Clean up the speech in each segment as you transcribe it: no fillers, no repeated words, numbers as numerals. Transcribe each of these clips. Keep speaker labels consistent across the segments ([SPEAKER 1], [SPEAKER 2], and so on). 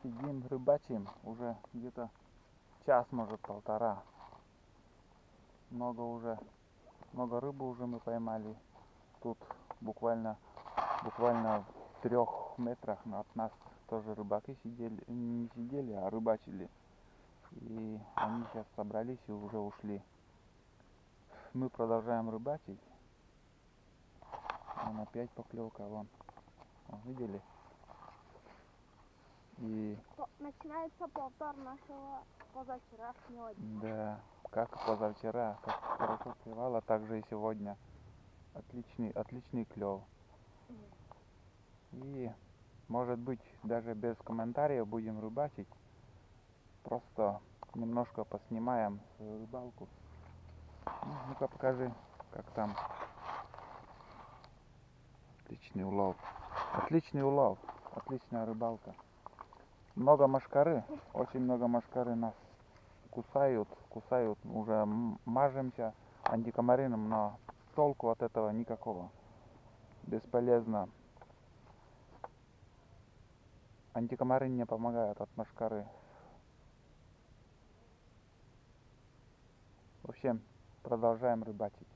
[SPEAKER 1] Сидим, рыбачим уже где-то час, может полтора. Много рыбы уже мы поймали. Тут буквально в 3 метрах от нас тоже рыбаки сидели, не сидели, а рыбачили. И они сейчас собрались и уже ушли. Мы продолжаем рыбачить. Вон опять поклевка, вон. Видели? И
[SPEAKER 2] начинается повтор нашего позавчерашнего дня.
[SPEAKER 1] да, как позавчера, как хорошо клевало, так же и сегодня. Отличный клев. И может быть даже без комментариев будем рыбачить. Просто немножко поснимаем свою рыбалку. Ну-ка покажи, как там. Отличный улов. Отличный улов. Отличная рыбалка. Много мошкары. Очень много мошкары нас кусают. Уже мажемся антикомарином, но толку от этого никакого. Бесполезно. Антикомары не помогают от мошкары. В общем, продолжаем рыбачить.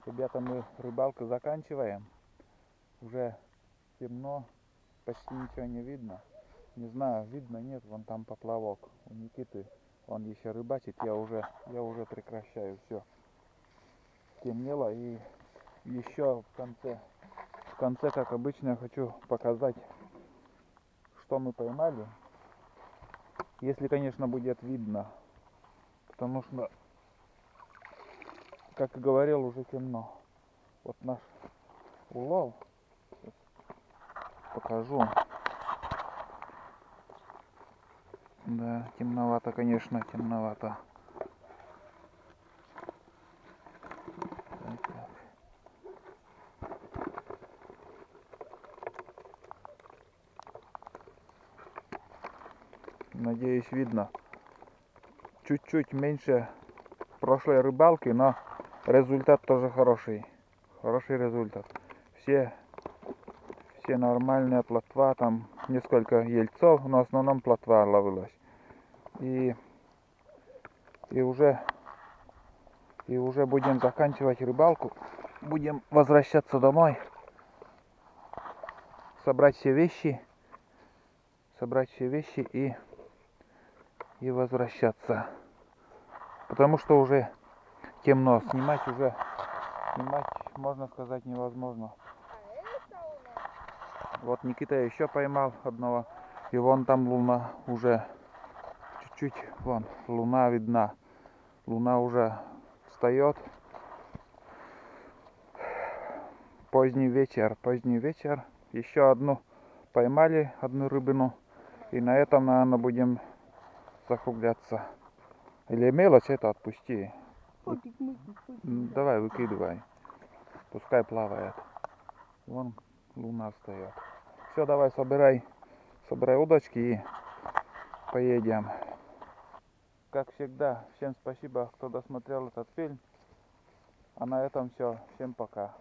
[SPEAKER 1] Ребята, мы рыбалку заканчиваем. Уже темно, почти ничего не видно. Не знаю, видно, нет, вон там поплавок у Никиты. Он еще рыбачит, я уже прекращаю, все. Темнело, и еще в конце, как обычно, я хочу показать, что мы поймали. Если, конечно, будет видно. Потому что, как и говорил, уже темно. Вот наш улов. Сейчас покажу. Да, темновато, конечно, темновато. Так. Надеюсь, видно. Чуть-чуть меньше прошлой рыбалки, но результат тоже хороший. Хороший результат. Все нормальные плотва, там несколько ельцов, но в основном плотва ловилась. И уже будем заканчивать рыбалку. Будем возвращаться домой. Собрать все вещи и возвращаться. Потому что уже темно. Снимать, можно сказать, невозможно. Вот Никита еще поймал одного. И вон там луна уже чуть-чуть, вон, луна видна. Луна уже встает. Поздний вечер. Еще одну поймали, одну рыбину. И на этом, наверное, будем закругляться. Или мелочь это отпусти. Давай, выкидывай. Пускай плавает. Вон луна встает. Все, давай, собирай удочки и поедем. Как всегда, всем спасибо, кто досмотрел этот фильм. А на этом все. Всем пока.